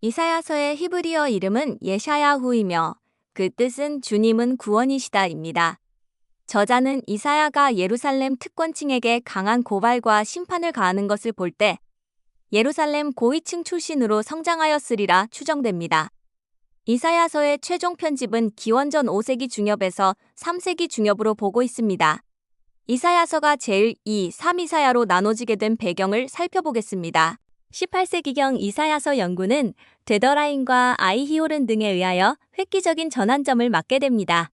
이사야서의 히브리어 이름은 예샤야후이며 그 뜻은 주님은 구원이시다입니다. 저자는 이사야가 예루살렘 특권층에게 강한 고발과 심판을 가하는 것을 볼 때 예루살렘 고위층 출신으로 성장하였으리라 추정됩니다. 이사야서의 최종 편집은 기원전 5세기 중엽에서 3세기 중엽으로 보고 있습니다. 이사야서가 제1, 2, 3이사야로 나눠지게 된 배경을 살펴보겠습니다. 18세기경 이사야서 연구는 되더라인과 아이히오른 등에 의하여 획기적인 전환점을 맞게 됩니다.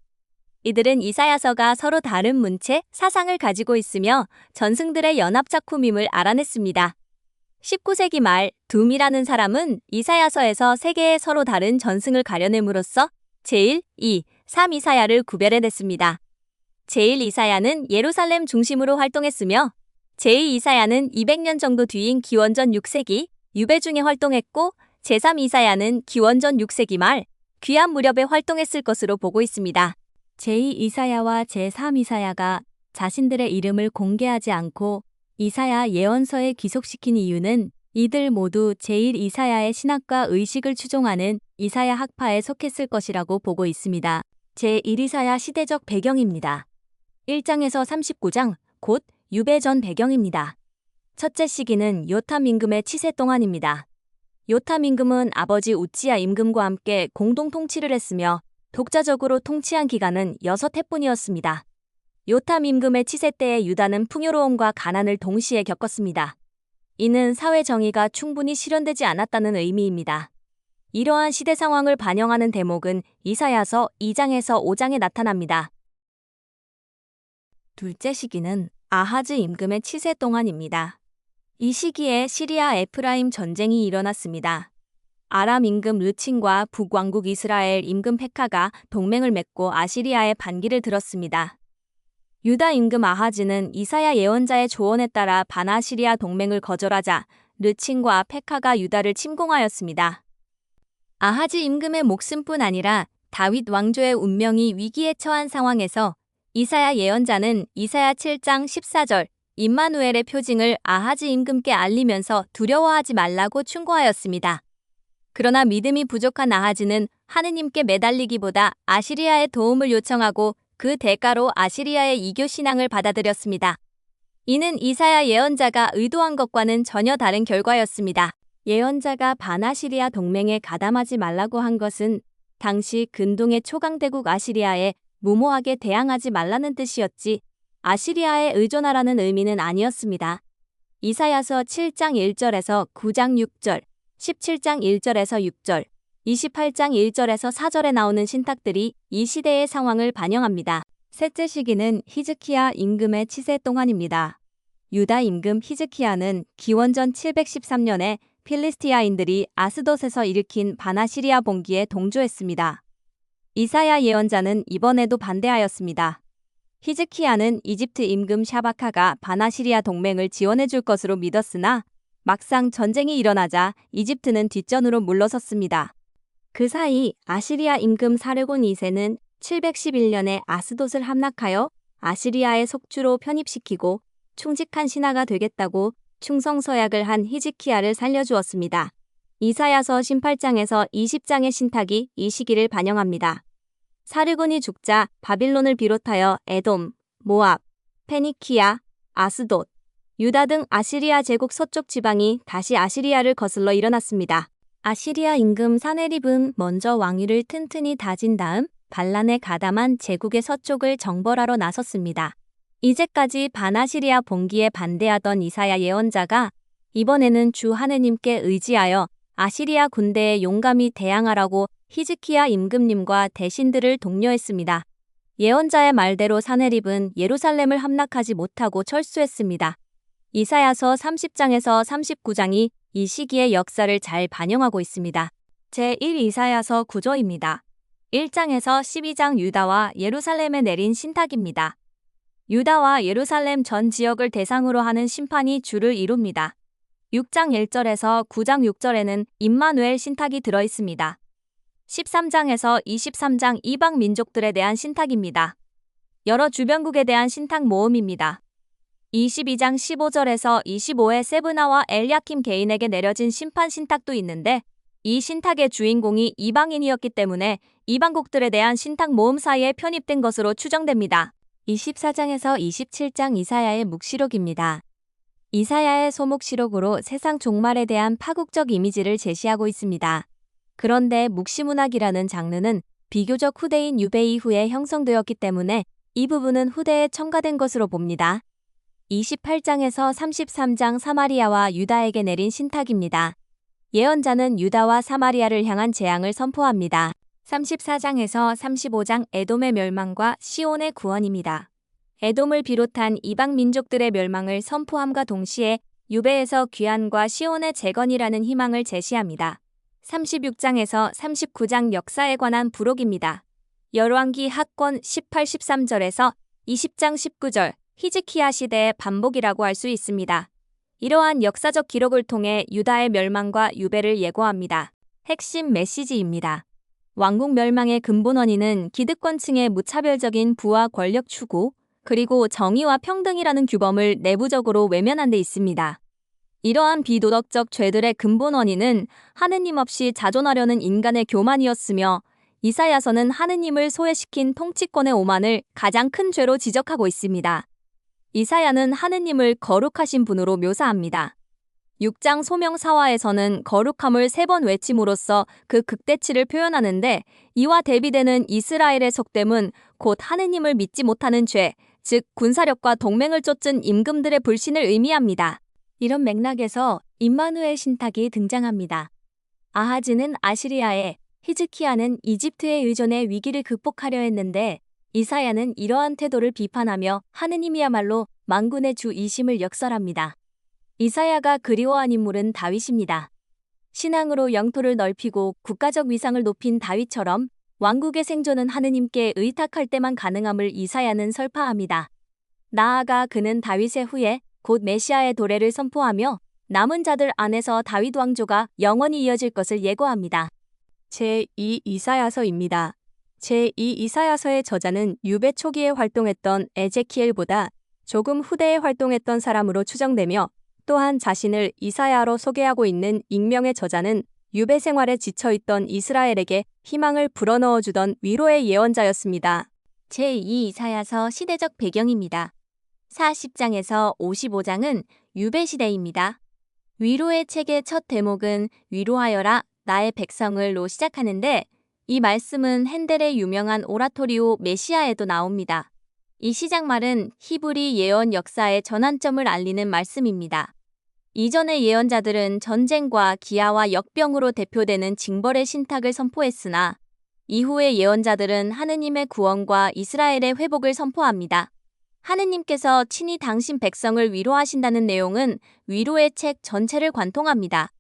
이들은 이사야서가 서로 다른 문체, 사상을 가지고 있으며 전승들의 연합작품임을 알아냈습니다. 19세기 말 둠이라는 사람은 이사야서에서 세 개의 서로 다른 전승을 가려냄으로써 제1, 2, 3 이사야를 구별해냈습니다. 제1 이사야는 예루살렘 중심으로 활동했으며 제2 이사야는 200년 정도 뒤인 기원전 6세기 유배 중에 활동했고 제3 이사야는 기원전 6세기 말 귀환 무렵에 활동했을 것으로 보고 있습니다. 제2 이사야와 제3 이사야가 자신들의 이름을 공개하지 않고 이사야 예언서에 귀속시킨 이유는 이들 모두 제1 이사야의 신학과 의식을 추종하는 이사야 학파에 속했을 것이라고 보고 있습니다. 제1 이사야 시대적 배경입니다. 1장에서 39장, 곧 유배 전 배경입니다. 첫째 시기는 요탐 임금의 치세 동안입니다. 요탐 임금은 아버지 우찌야 임금과 함께 공동 통치를 했으며 독자적으로 통치한 기간은 6해뿐이었습니다. 요탐 임금의 치세 때에 유다는 풍요로움과 가난을 동시에 겪었습니다. 이는 사회 정의가 충분히 실현되지 않았다는 의미입니다. 이러한 시대 상황을 반영하는 대목은 이사야서 2장에서 5장에 나타납니다. 둘째 시기는 아하즈 임금의 치세 동안입니다. 이 시기에 시리아 에프라임 전쟁이 일어났습니다. 아람 임금 르친과 북왕국 이스라엘 임금 페카가 동맹을 맺고 아시리아의 반기를 들었습니다. 유다 임금 아하즈는 이사야 예언자의 조언에 따라 반아시리아 동맹을 거절하자 르친과 페카가 유다를 침공하였습니다. 아하즈 임금의 목숨뿐 아니라 다윗 왕조의 운명이 위기에 처한 상황에서 이사야 예언자는 이사야 7장 14절 임마누엘의 표징을 아하즈 임금께 알리면서 두려워하지 말라고 충고하였습니다. 그러나 믿음이 부족한 아하즈는 하느님께 매달리기보다 아시리아의 도움을 요청하고 그 대가로 아시리아의 이교 신앙을 받아들였습니다. 이는 이사야 예언자가 의도한 것과는 전혀 다른 결과였습니다. 예언자가 반아시리아 동맹에 가담하지 말라고 한 것은 당시 근동의 초강대국 아시리아에 무모하게 대항하지 말라는 뜻이었지 아시리아에 의존하라는 의미는 아니었습니다. 이사야서 7장 1절에서 9장 6절, 17장 1절에서 6절, 28장 1절에서 4절에 나오는 신탁들이 이 시대의 상황을 반영합니다. 셋째 시기는 히즈키야 임금의 치세 동안입니다. 유다 임금 히즈키야는 기원전 713년에 필리스티아인들이 아스돗에서 일으킨 반아시리아 봉기에 동조했습니다. 이사야 예언자는 이번에도 반대하였습니다. 히즈키야는 이집트 임금 샤바카가 반아시리아 동맹을 지원해줄 것으로 믿었으나 막상 전쟁이 일어나자 이집트는 뒷전으로 물러섰습니다. 그 사이 아시리아 임금 사르곤 2세는 711년에 아스돗을 함락하여 아시리아의 속주로 편입시키고 충직한 신하가 되겠다고 충성서약을 한 히즈키야를 살려주었습니다. 이사야서 18장에서 20장의 신탁이 이 시기를 반영합니다. 사르곤이 죽자 바빌론을 비롯하여 에돔, 모압, 페니키아, 아스돗, 유다 등 아시리아 제국 서쪽 지방이 다시 아시리아를 거슬러 일어났습니다. 아시리아 임금 사네립은 먼저 왕위를 튼튼히 다진 다음 반란에 가담한 제국의 서쪽을 정벌하러 나섰습니다. 이제까지 반아시리아 봉기에 반대하던 이사야 예언자가 이번에는 주 하느님께 의지하여 아시리아 군대에 용감히 대항하라고 히즈키야 임금님과 대신들을 독려했습니다. 예언자의 말대로 사네립은 예루살렘을 함락하지 못하고 철수했습니다. 이사야서 30장에서 39장이 이 시기의 역사를 잘 반영하고 있습니다. 제1 이사야서 구조입니다. 1장에서 12장 유다와 예루살렘에 내린 신탁입니다. 유다와 예루살렘 전 지역을 대상으로 하는 심판이 주를 이룹니다. 6장 1절에서 9장 6절에는 임마누엘 신탁이 들어있습니다. 13장에서 23장 이방 민족들에 대한 신탁입니다. 여러 주변국에 대한 신탁 모음입니다. 22장 15절에서 25의 세브나와 엘야킴 개인에게 내려진 심판 신탁도 있는데 이 신탁의 주인공이 이방인이었기 때문에 이방국들에 대한 신탁 모험사에 편입된 것으로 추정됩니다. 24장에서 27장 이사야의 묵시록입니다. 이사야의 소묵시록으로 세상 종말에 대한 파국적 이미지를 제시하고 있습니다. 그런데 묵시문학이라는 장르는 비교적 후대인 유배 이후에 형성되었기 때문에 이 부분은 후대에 첨가된 것으로 봅니다. 28장에서 33장 사마리아와 유다에게 내린 신탁입니다. 예언자는 유다와 사마리아를 향한 재앙을 선포합니다. 34장에서 35장 에돔의 멸망과 시온의 구원입니다. 에돔을 비롯한 이방 민족들의 멸망을 선포함과 동시에 유배에서 귀환과 시온의 재건이라는 희망을 제시합니다. 36장에서 39장 역사에 관한 부록입니다. 열왕기 하권 18, 13절에서 20장 19절 히즈키야 시대의 반복이라고 할 수 있습니다. 이러한 역사적 기록을 통해 유다의 멸망과 유배를 예고합니다. 핵심 메시지입니다. 왕국 멸망의 근본 원인은 기득권층의 무차별적인 부와 권력 추구, 그리고 정의와 평등이라는 규범을 내부적으로 외면한 데 있습니다. 이러한 비도덕적 죄들의 근본 원인은 하느님 없이 자존하려는 인간의 교만이었으며 이사야서는 하느님을 소외시킨 통치권의 오만을 가장 큰 죄로 지적하고 있습니다. 이사야는 하느님을 거룩하신 분으로 묘사합니다. 6장 소명사화에서는 거룩함을 3번 외침으로써 그 극대치를 표현하는데 이와 대비되는 이스라엘의 속됨은 곧 하느님을 믿지 못하는 죄, 즉 군사력과 동맹을 쫓은 임금들의 불신을 의미합니다. 이런 맥락에서 임마누엘 신탁이 등장합니다. 아하즈는 아시리아에, 히즈키야는 이집트의 의존의 위기를 극복하려 했는데 이사야는 이러한 태도를 비판하며 하느님이야말로 만군의 주이심을 역설합니다. 이사야가 그리워한 인물은 다윗입니다. 신앙으로 영토를 넓히고 국가적 위상을 높인 다윗처럼 왕국의 생존은 하느님께 의탁할 때만 가능함을 이사야는 설파합니다. 나아가 그는 다윗의 후예, 곧 메시아의 도래를 선포하며 남은 자들 안에서 다윗 왕조가 영원히 이어질 것을 예고합니다. 제2 이사야서입니다. 제2 이사야서의 저자는 유배 초기에 활동했던 에제키엘보다 조금 후대에 활동했던 사람으로 추정되며 또한 자신을 이사야로 소개하고 있는 익명의 저자는 유배 생활에 지쳐있던 이스라엘에게 희망을 불어넣어주던 위로의 예언자였습니다. 제2 이사야서 시대적 배경입니다. 40장에서 55장은 유배 시대입니다. 위로의 책의 첫 대목은 위로하여라 나의 백성을로 시작하는데 이 말씀은 핸델의 유명한 오라토리오 메시아에도 나옵니다. 이 시작말은 히브리 예언 역사의 전환점을 알리는 말씀입니다. 이전의 예언자들은 전쟁과 기아와 역병으로 대표되는 징벌의 신탁을 선포했으나 이후의 예언자들은 하느님의 구원과 이스라엘의 회복을 선포합니다. 하느님께서 친히 당신 백성을 위로하신다는 내용은 위로의 책 전체를 관통합니다.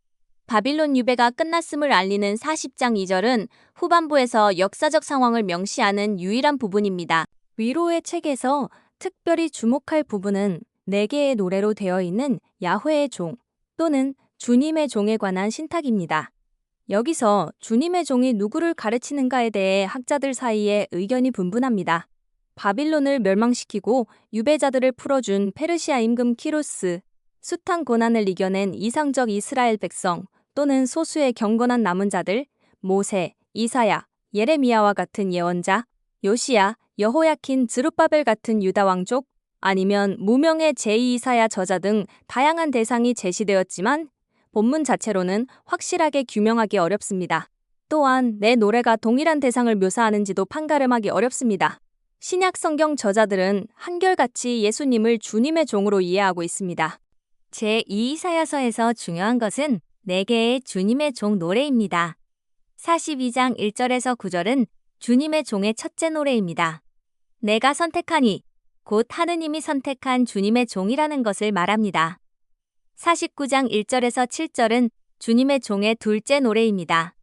바빌론 유배가 끝났음을 알리는 40장 2절은 후반부에서 역사적 상황을 명시하는 유일한 부분입니다. 위로의 책에서 특별히 주목할 부분은 4개의 노래로 되어 있는 야훼의 종 또는 주님의 종에 관한 신탁입니다. 여기서 주님의 종이 누구를 가르치는가에 대해 학자들 사이에 의견이 분분합니다. 바빌론을 멸망시키고 유배자들을 풀어준 페르시아 임금 키루스, 숱한 고난을 이겨낸 이상적 이스라엘 백성 또는 소수의 경건한 남은 자들, 모세, 이사야, 예레미야와 같은 예언자, 요시야, 여호야킨, 드룹바벨 같은 유다 왕족, 아니면 무명의 제2이사야 저자 등 다양한 대상이 제시되었지만 본문 자체로는 확실하게 규명하기 어렵습니다. 또한 내 노래가 동일한 대상을 묘사하는지도 판가름하기 어렵습니다. 신약 성경 저자들은 한결같이 예수님을 주님의 종으로 이해하고 있습니다. 제2이사야서에서 중요한 것은 4개의 주님의 종 노래입니다. 42장 1절에서 9절은 주님의 종의 첫째 노래입니다. 내가 선택하니 곧 하느님이 선택한 주님의 종이라는 것을 말합니다. 49장 1절에서 7절은 주님의 종의 둘째 노래입니다.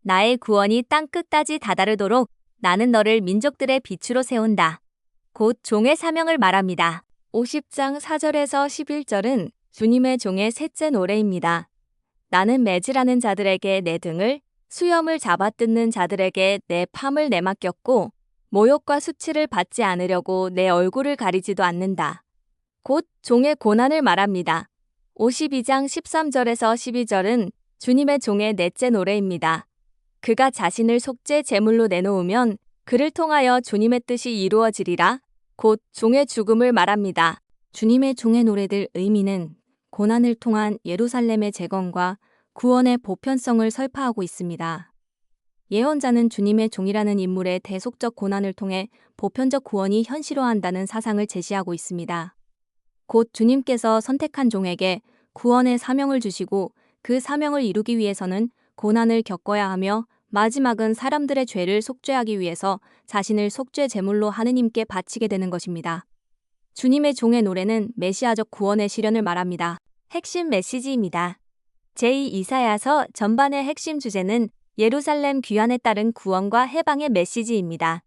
나의 구원이 땅 끝까지 다다르도록 나는 너를 민족들의 빛으로 세운다. 곧 종의 사명을 말합니다. 50장 4절에서 11절은 주님의 종의 셋째 노래입니다. 나는 매질하는 자들에게 내 등을, 수염을 잡아뜯는 자들에게 내 팜을 내맡겼고 모욕과 수치를 받지 않으려고 내 얼굴을 가리지도 않는다. 곧 종의 고난을 말합니다. 52장 13절에서 12절은 주님의 종의 넷째 노래입니다. 그가 자신을 속죄 제물로 내놓으면 그를 통하여 주님의 뜻이 이루어지리라. 곧 종의 죽음을 말합니다. 주님의 종의 노래들 의미는 고난을 통한 예루살렘의 재건과 구원의 보편성을 설파하고 있습니다. 예언자는 주님의 종이라는 인물의 대속적 고난을 통해 보편적 구원이 현실화한다는 사상을 제시하고 있습니다. 곧 주님께서 선택한 종에게 구원의 사명을 주시고 그 사명을 이루기 위해서는 고난을 겪어야 하며 마지막은 사람들의 죄를 속죄하기 위해서 자신을 속죄 제물로 하느님께 바치게 되는 것입니다. 주님의 종의 노래는 메시아적 구원의 실현을 말합니다. 핵심 메시지입니다. 제2이사야서 전반의 핵심 주제는 예루살렘 귀환에 따른 구원과 해방의 메시지입니다.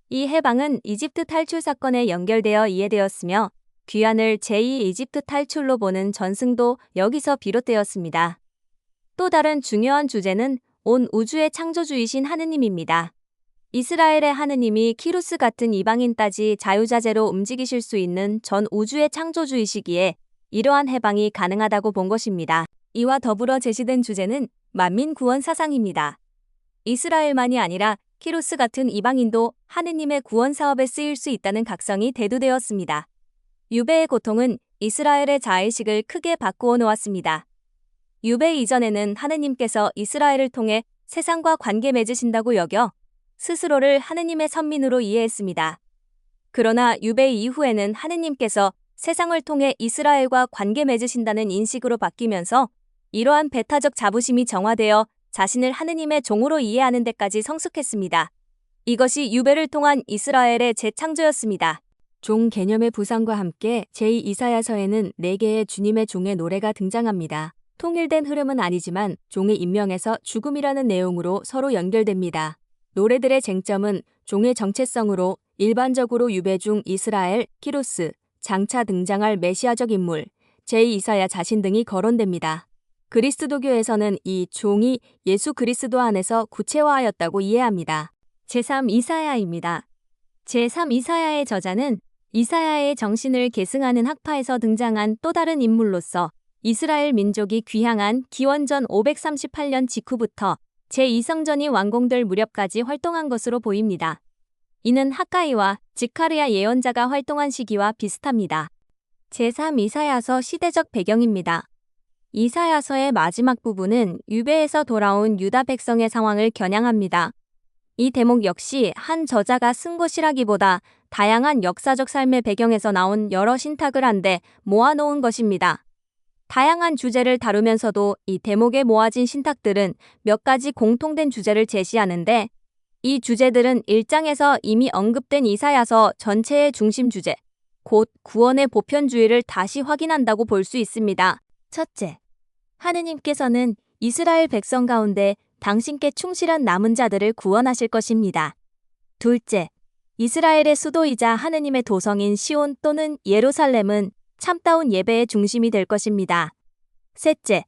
이 해방은 이집트 탈출 사건에 연결되어 이해되었으며 귀환을 제2이집트 탈출로 보는 전승도 여기서 비롯되었습니다. 또 다른 중요한 주제는 온 우주의 창조주이신 하느님입니다. 이스라엘의 하느님이 키루스 같은 이방인까지 자유자재로 움직이실 수 있는 전 우주의 창조주이시기에 이러한 해방이 가능하다고 본 것입니다. 이와 더불어 제시된 주제는 만민 구원 사상입니다. 이스라엘만이 아니라 키루스 같은 이방인도 하느님의 구원 사업에 쓰일 수 있다는 각성이 대두되었습니다. 유배의 고통은 이스라엘의 자의식을 크게 바꾸어 놓았습니다. 유배 이전에는 하느님께서 이스라엘을 통해 세상과 관계 맺으신다고 여겨 스스로를 하느님의 선민으로 이해했습니다. 그러나 유배 이후에는 하느님께서 세상을 통해 이스라엘과 관계 맺으신다는 인식으로 바뀌면서 이러한 배타적 자부심이 정화되어 자신을 하느님의 종으로 이해하는 데까지 성숙했습니다. 이것이 유배를 통한 이스라엘의 재창조였습니다. 종 개념의 부상과 함께 제2이사야서에는 4개의 주님의 종의 노래가 등장합니다. 통일된 흐름은 아니지만 종의 인명에서 죽음이라는 내용으로 서로 연결됩니다. 노래들의 쟁점은 종의 정체성으로 일반적으로 유배 중 이스라엘, 키루스, 장차 등장할 메시아적 인물, 제2이사야 자신 등이 거론됩니다. 그리스도교에서는 이 종이 예수 그리스도 안에서 구체화하였다고 이해합니다. 제3이사야입니다. 제3이사야의 저자는 이사야의 정신을 계승하는 학파에서 등장한 또 다른 인물로서 이스라엘 민족이 귀향한 기원전 538년 직후부터 제2성전이 완공될 무렵까지 활동한 것으로 보입니다. 이는 학가이와 지카르야 예언자가 활동한 시기와 비슷합니다. 제3이사야서 시대적 배경입니다. 이사야서의 마지막 부분은 유배에서 돌아온 유다 백성의 상황을 겨냥합니다. 이 대목 역시 한 저자가 쓴 것이라기보다 다양한 역사적 삶의 배경에서 나온 여러 신탁을 한데 모아놓은 것입니다. 다양한 주제를 다루면서도 이 대목에 모아진 신탁들은 몇 가지 공통된 주제를 제시하는데 이 주제들은 1장에서 이미 언급된 이사야서 전체의 중심 주제, 곧 구원의 보편주의를 다시 확인한다고 볼 수 있습니다. 첫째, 하느님께서는 이스라엘 백성 가운데 당신께 충실한 남은 자들을 구원하실 것입니다. 둘째, 이스라엘의 수도이자 하느님의 도성인 시온 또는 예루살렘은 참다운 예배의 중심이 될 것입니다. 셋째,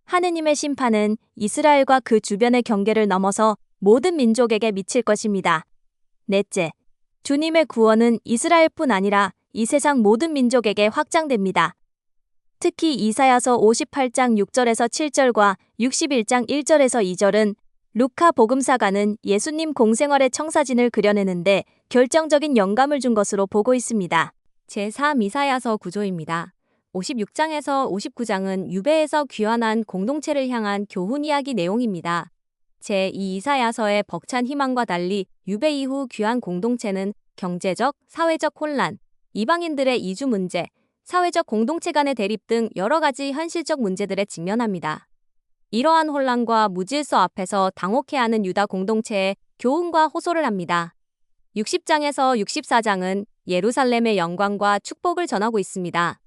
하느님의 심판은 이스라엘과 그 주변의 경계를 넘어서 모든 민족에게 미칠 것입니다. 넷째, 주님의 구원은 이스라엘뿐 아니라 이 세상 모든 민족에게 확장됩니다. 특히 이사야서 58장 6절에서 7절과 61장 1절에서 2절은 루카 복음사가는 예수님 공생활의 청사진을 그려내는데 결정적인 영감을 준 것으로 보고 있습니다. 제3이사야서 구조입니다. 56장에서 59장은 유배에서 귀환한 공동체를 향한 교훈 이야기 내용입니다. 제2이사야서의 벅찬 희망과 달리 유배 이후 귀환 공동체는 경제적, 사회적 혼란, 이방인들의 이주 문제, 사회적 공동체 간의 대립 등 여러 가지 현실적 문제들에 직면합니다. 이러한 혼란과 무질서 앞에서 당혹해하는 유다 공동체에 교훈과 호소를 합니다. 60장에서 64장은 예루살렘의 영광과 축복을 전하고 있습니다.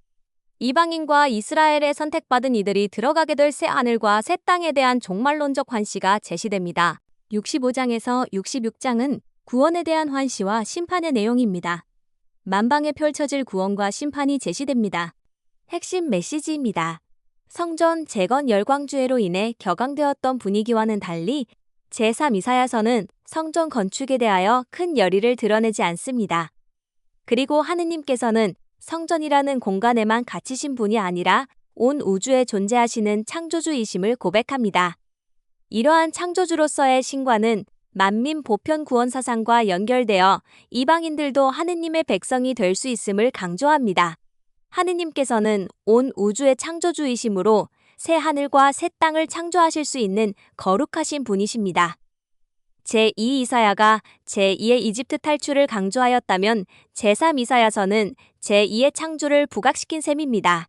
이방인과 이스라엘에 선택받은 이들이 들어가게 될 새 하늘과 새 땅에 대한 종말론적 환시가 제시됩니다. 65장에서 66장은 구원에 대한 환시와 심판의 내용입니다. 만방에 펼쳐질 구원과 심판이 제시됩니다. 핵심 메시지입니다. 성전 재건 열광주의로 인해 격앙되었던 분위기와는 달리 제3이사야서는 성전 건축에 대하여 큰 열의를 드러내지 않습니다. 그리고 하느님께서는 성전이라는 공간에만 갇히신 분이 아니라 온 우주에 존재하시는 창조주이심을 고백합니다. 이러한 창조주로서의 신과는 만민 보편 구원 사상과 연결되어 이방인들도 하느님의 백성이 될 수 있음을 강조합니다. 하느님께서는 온 우주의 창조주이심으로 새 하늘과 새 땅을 창조하실 수 있는 거룩하신 분이십니다. 제2 이사야가 제2의 이집트 탈출을 강조하였다면 제3 이사야서는 제2의 창조를 부각시킨 셈입니다.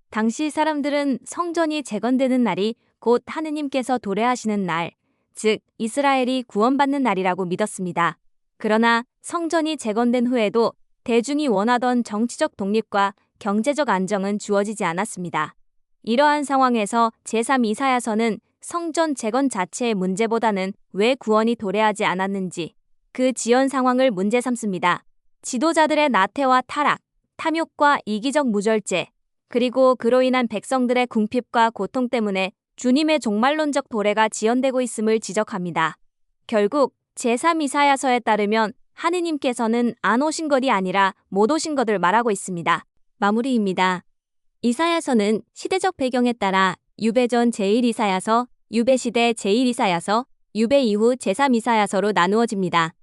당시 사람들은 성전이 재건되는 날이 곧 하느님께서 도래하시는 날, 즉 이스라엘이 구원받는 날이라고 믿었습니다. 그러나 성전이 재건된 후에도 대중이 원하던 정치적 독립과 경제적 안정은 주어지지 않았습니다. 이러한 상황에서 제3 이사야서는 성전 재건 자체의 문제보다는 왜 구원이 도래하지 않았는지 그 지연 상황을 문제 삼습니다. 지도자들의 나태와 타락, 탐욕과 이기적 무절제, 그리고 그로 인한 백성들의 궁핍과 고통 때문에 주님의 종말론적 도래가 지연되고 있음을 지적합니다. 결국 제3 이사야서에 따르면 하느님께서는 안 오신 것이 아니라 못 오신 것을 말하고 있습니다. 마무리입니다. 이사야서는 시대적 배경에 따라 유배 전 제1 이사야서, 유배 시대 제1 이사야서, 유배 이후 제3 이사야서로 나누어집니다.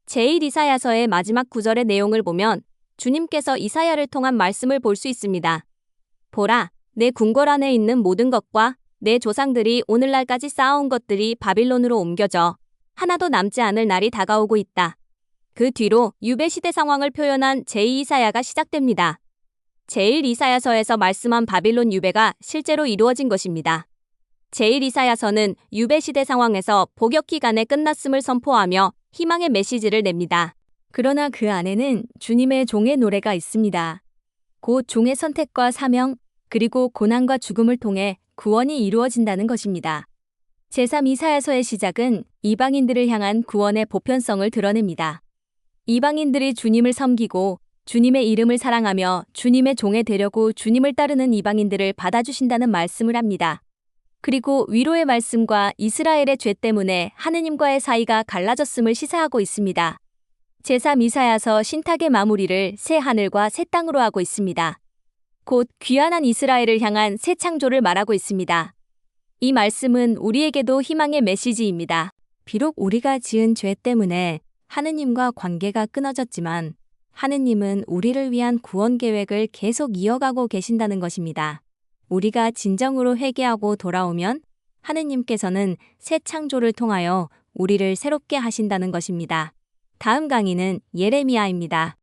제1 이사야서의 마지막 구절의 내용을 보면 주님께서 이사야를 통한 말씀을 볼 수 있습니다. 보라, 내 궁궐 안에 있는 모든 것과 내 조상들이 오늘날까지 쌓아온 것들이 바빌론으로 옮겨져 하나도 남지 않을 날이 다가오고 있다. 그 뒤로 유배 시대 상황을 표현한 제2 이사야가 시작됩니다. 제1 이사야서에서 말씀한 바빌론 유배가 실제로 이루어진 것입니다. 제1 이사야서는 유배 시대 상황에서 복역 기간에 끝났음을 선포하며 희망의 메시지를 냅니다. 그러나 그 안에는 주님의 종의 노래가 있습니다. 곧 종의 선택과 사명, 그리고 고난과 죽음을 통해 구원이 이루어진다는 것입니다. 제3 이사야서의 시작은 이방인들을 향한 구원의 보편성을 드러냅니다. 이방인들이 주님을 섬기고 주님의 이름을 사랑하며 주님의 종에 되려고 주님을 따르는 이방인들을 받아주신다는 말씀을 합니다. 그리고 위로의 말씀과 이스라엘의 죄 때문에 하느님과의 사이가 갈라졌음을 시사하고 있습니다. 제3 이사야서 신탁의 마무리를 새 하늘과 새 땅으로 하고 있습니다. 곧 귀환한 이스라엘을 향한 새 창조를 말하고 있습니다. 이 말씀은 우리에게도 희망의 메시지입니다. 비록 우리가 지은 죄 때문에 하느님과 관계가 끊어졌지만 하느님은 우리를 위한 구원 계획을 계속 이어가고 계신다는 것입니다. 우리가 진정으로 회개하고 돌아오면 하느님께서는 새 창조를 통하여 우리를 새롭게 하신다는 것입니다. 다음 강의는 예레미야입니다.